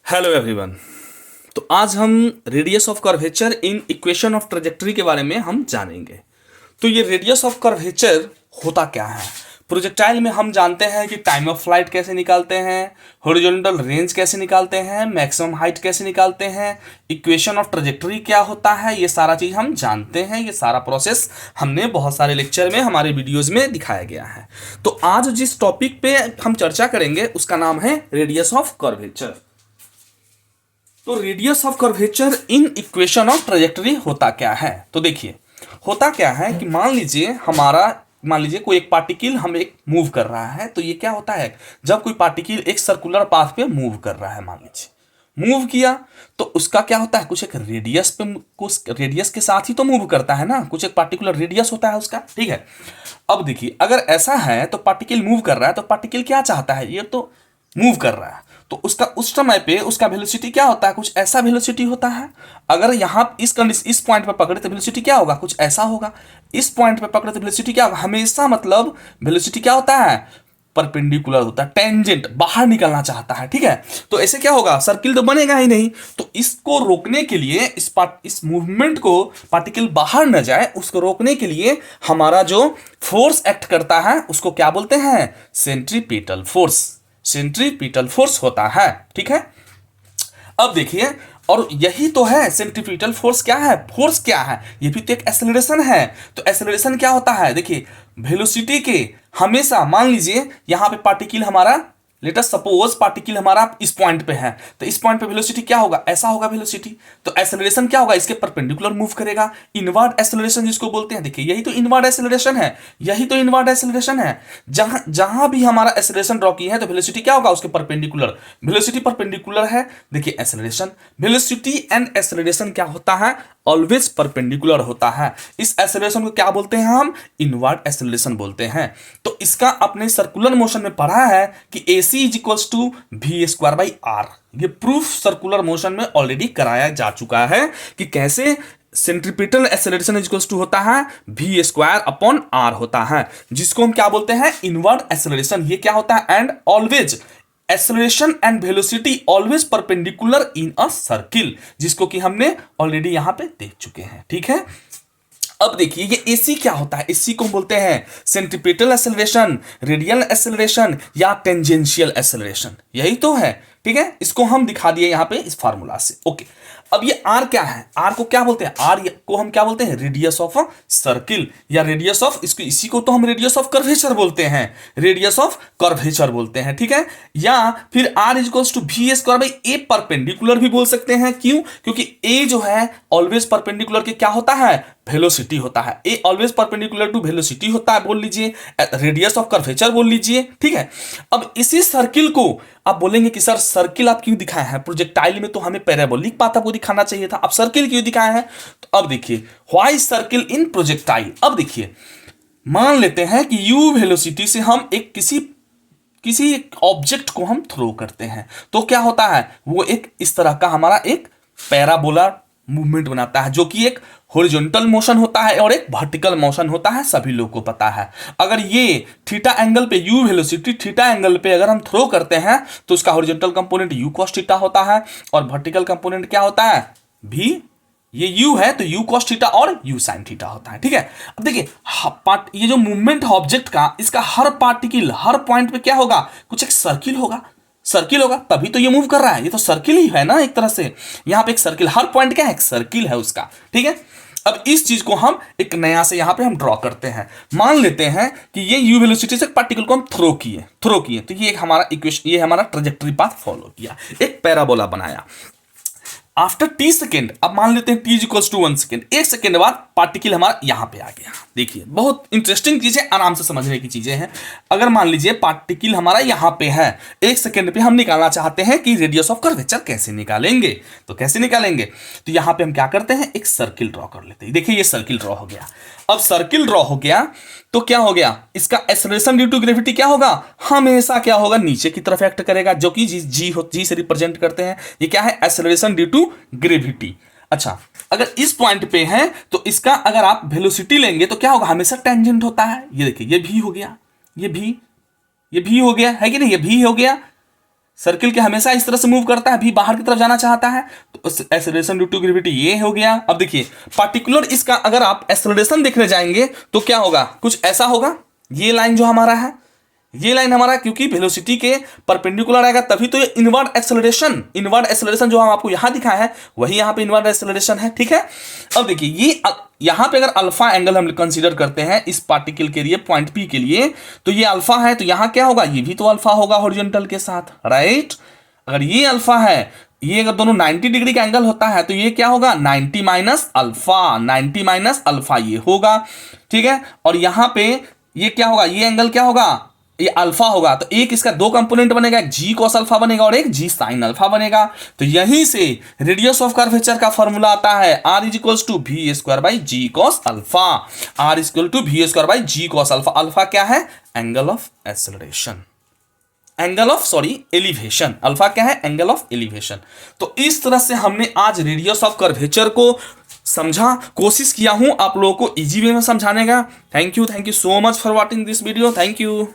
Hello everyone. तो आज हम radius of curvature in equation of trajectory के बारे में हम जानेंगे। तो ये रेडियस ऑफ कर्वेचर होता क्या है। प्रोजेक्टाइल में हम जानते हैं कि टाइम ऑफ फ्लाइट कैसे निकालते हैं, हॉरिजॉन्टल रेंज कैसे निकालते हैं, मैक्सिमम हाइट कैसे निकालते हैं, इक्वेशन ऑफ ट्रेजेक्टरी क्या होता है, ये सारा चीज़ हम जानते हैं। ये सारा प्रोसेस हमने बहुत सारे लेक्चर में हमारे वीडियोज़ में दिखाया गया है। तो आज जिस टॉपिक पे हम चर्चा करेंगे उसका नाम है रेडियस ऑफ कर्वेचर। तो radius of curvature in equation of trajectory होता क्या है। तो देखिए होता क्या है कि मान लीजिए कोई एक पार्टिकल हम एक मूव कर रहा है। तो ये क्या होता है, जब कोई पार्टिकल एक सर्कुलर पाथ पे मूव कर रहा है, मान लीजिए मूव किया तो उसका क्या होता है, कुछ एक रेडियस पे, कुछ रेडियस के साथ ही तो मूव करता है ना, कुछ एक पार्टिकुलर रेडियस होता है उसका। ठीक है, अब देखिए अगर ऐसा है तो पार्टिकल मूव कर रहा है, तो पार्टिकल क्या चाहता है, ये तो मूव कर रहा है तो उसका उस समय पे उसका वेलोसिटी क्या होता है, कुछ ऐसा वेलोसिटी होता है। अगर यहाँ इस पॉइंट पे पकड़े तो वेलोसिटी क्या होगा, कुछ ऐसा होगा। इस पॉइंट पे पकड़े तो वेलोसिटी क्या होगा, हमेशा मतलब वेलोसिटी क्या होता है, परपेंडिकुलर होता है, टेंजेंट बाहर निकलना चाहता है। ठीक है, तो ऐसे क्या होगा, सर्किल तो बनेगा ही नहीं। तो इसको रोकने के लिए, इस मूवमेंट को, पार्टिकल बाहर न जाए उसको रोकने के लिए हमारा जो फोर्स एक्ट करता है उसको क्या बोलते हैं, सेंट्रीपिटल फोर्स। सेंट्रीपिटल फोर्स होता है। ठीक है, अब देखिए, और यही तो है सेंट्रीपिटल फोर्स। क्या है, फोर्स क्या है, ये भी तो एक एक्सेलरेशन है। तो एक्सेलरेशन क्या होता है, देखिए वेलोसिटी के हमेशा, मान लीजिए यहां पे पार्टिकल हमारा, लेट अस सपोज पार्टिकल हमारा इस पॉइंट पे है, तो इस पॉइंट पे वेलोसिटी क्या होगा, ऐसा होगा वेलोसिटी। तो एक्सेलरेशन क्या होगा, इसके परपेंडिकुलर मूव करेगा, इनवर्ड एक्सेलरेशन जिसको बोलते हैं। देखिए यही तो इनवर्ड एक्सेलरेशन है, यही तो इनवर्ड एक्सेलरेशन है। जहां जहां भी हमारा एक्सेलरेशन ड्रॉ की है तो वेलोसिटी क्या होगा, उसके परपेंडिकुलर, वेलोसिटी परपेंडिकुलर है। देखिए एक्सेलरेशन, वेलोसिटी एंड एक्सेलरेशन क्या होता है, ऑलवेज परपेंडिकुलर होता है। इस एक्सेलरेशन को क्या बोलते हैं हम, इनवर्ड एक्सेलरेशन बोलते हैं। तो इसका अपने सर्कुलर मोशन में पढ़ा है कि AC is equals to v²/r। ये प्रूफ सर्कुलर मोशन में ऑलरेडी कराया जा चुका है कि कैसे centripetal acceleration is equals to होता है v²/r होता है, जिसको हम क्या बोलते हैं, इनवर्ड एक्सेलरेशन। ये क्या होता है, and always acceleration and velocity always perpendicular in a circle, जिसको कि हमने ऑलरेडी यहां पे देख चुके हैं। ठीक है, अब देखिए ये AC क्या होता है, AC को बोलते हैं सेंट्रीपिटल एक्सेलरेशन, रेडियल एक्सेलरेशन या टेंजेंशियल एक्सेलरेशन, यही तो है। ठीक है, इसको हम दिखा दिए यहां पे इस फार्मूला से। ओके, अब ये R क्या है, R को क्या बोलते हैं, R को हम क्या बोलते हैं, रेडियस ऑफ सर्किल, या रेडियस ऑफ, इसको इसी को तो हम रेडियस ऑफ कर्वेचर बोलते हैं, रेडियस ऑफ कर्वेचर बोलते हैं। ठीक है, या फिर R is equals to v²/a perpendicular भी बोल सकते हैं। क्यों, क्योंकि A जो है ऑलवेज परपेंडिकुलर के क्या होता है, वेलोसिटी होता है। A always perpendicular to velocity होता है, बोल लीजिए, रेडियस ऑफ कर्वेचर बोल लीजिए। ठीक है, अब इसी सर्किल को आप बोलेंगे कि सर सर्किल आप क्यों दिखाए हैं, प्रोजेक्टाइल में तो हमें पैराबोलिक पाथ आपको दिखाना चाहिए था, अब सर्किल क्यों दिखाए हैं। तो अब देखिए व्हाई सर्किल इन प्रोजेक्टाइल। अब देखिए मान लेते हैं कि u वेलोसिटी से हम एक किसी ऑब्जेक्ट को हम थ्रो करते हैं, तो क्या होता है, वो एक इस तरह का हमारा एक पैराबोला मूवमेंट बनाता है, जो कि एक हॉरिजॉन्टल मोशन होता है और एक वर्टिकल मोशन होता है, सभी लोगों को पता है। अगर ये थीटा एंगल पे, u वेलोसिटी थीटा एंगल पे अगर हम थ्रो करते हैं तो उसका horizontal component u cos theta होता है और वर्टिकल कंपोनेंट क्या होता है, v, ये u है तो u cos थीटा और u sin थीटा होता है। ठीक है, अब देखिए ये जो मूवमेंट है ऑब्जेक्ट का, इसका हर पार्टिकल हर पॉइंट पे क्या होगा, कुछ एक सर्किल होगा, सर्किल होगा, तभी तो ये मूव कर रहा है, ये तो सर्किल ही है ना एक तरह से। यहां पे एक सर्किल, हर पॉइंट क्या है, एक सर्किल है उसका। ठीक है, अब इस चीज को हम एक नया से यहां पे हम ड्रॉ करते हैं। मान लेते हैं कि ये u वेलोसिटी से पार्टिकल को हम थ्रो किए तो ये एक हमारा इक्वेशन, ये हमारा ट्रेजेक्टरी पाथ फॉलो किया, एक पैराबोला बनाया। आफ्टर t सेकेंड, अब मान लेते हैं t is equals to 1 second, 1 second बाद पार्टिकल हमारा यहां पे आ गया। देखिए बहुत इंटरेस्टिंग चीजें, आराम से समझने की चीजें हैं। अगर मान लीजिए पार्टिकल हमारा यहां पे है, 1 सेकेंड पे हम निकालना चाहते हैं कि रेडियस ऑफ कर्वेचर कैसे निकालेंगे, तो कैसे निकालेंगे, तो यहां पे हम क्या करते हैं, एक सर्किल ड्रॉ कर लेते हैं। देखिए ये सर्किल ड्रॉ हो गया। अब सर्किल ड्रॉ हो गया तो क्या हो गया, इसका एक्सेलरेशन ड्यू टू ग्रेविटी क्या होगा, हमेशा क्या होगा, नीचे की तरफ एक्ट करेगा, जो कि जी से रिप्रेजेंट करते हैं। ये क्या है, एक्सेलरेशन ड्यू टू ग्रेविटी। अच्छा, अगर इस पॉइंट पे है तो इसका अगर आप वेलोसिटी लेंगे तो क्या होगा, हमेशा टेंजेंट होता है। ये देखिए ये भी हो गया, ये भी हो गया है कि नहीं, ये भी हो गया, सर्किल के हमेशा इस तरह से मूव करता है, भी बाहर की तरफ जाना चाहता है, तो एक्सेलरेशन ड्यू टू ग्रेविटी ये हो गया। अब देखिए पार्टिकुलर इसका अगर आप एक्सेलरेशन देखने जाएंगे तो क्या होगा, कुछ ऐसा होगा। ये लाइन जो हमारा है, ये लाइन हमारा क्योंकि वेलोसिटी के परपेंडिकुलर आएगा तभी तो ये इनवर्ड एक्सेलरेशन जो हम आपको यहां दिखाया है वही यहां पे इनवर्ड एक्सेलरेशन है, ठीक है। अब देखिए ये यहां पे अगर अल्फा एंगल हम कंसीडर करते हैं इस पार्टिकल के लिए, पॉइंट पी के लिए, तो ये अल्फा है, तो यहां क्या होगा, ये भी तो अल्फा होगा हॉरिजॉन्टल के साथ, राइट। अगर ये अल्फा है, ये अगर दोनों 90 डिग्री का एंगल होता है तो ये क्या होगा, 90 माइनस अल्फा ये होगा, ठीक है। और यहां पे ये क्या होगा, ये एंगल क्या होगा, ये अल्फा होगा, तो एक इसका दो कंपोनेंट बनेगा, एक जी कॉस अल्फा बनेगा और एक जी साइन अल्फा बनेगा। तो यहीं से रेडियस ऑफ कर्वेचर का फॉर्मूला आता है r is equals to V square by G cos alpha, r is equal to V square by G cos alpha. Alpha क्या है, angle of acceleration, elevation. Alpha क्या है, एंगल ऑफ एलिवेशन। तो इस तरह से हमने आज रेडियस ऑफ कर्वेचर को समझा, कोशिश किया हूं आप लोगों को इजी वे में समझाने का। Thank you so much for watching this video, thank you.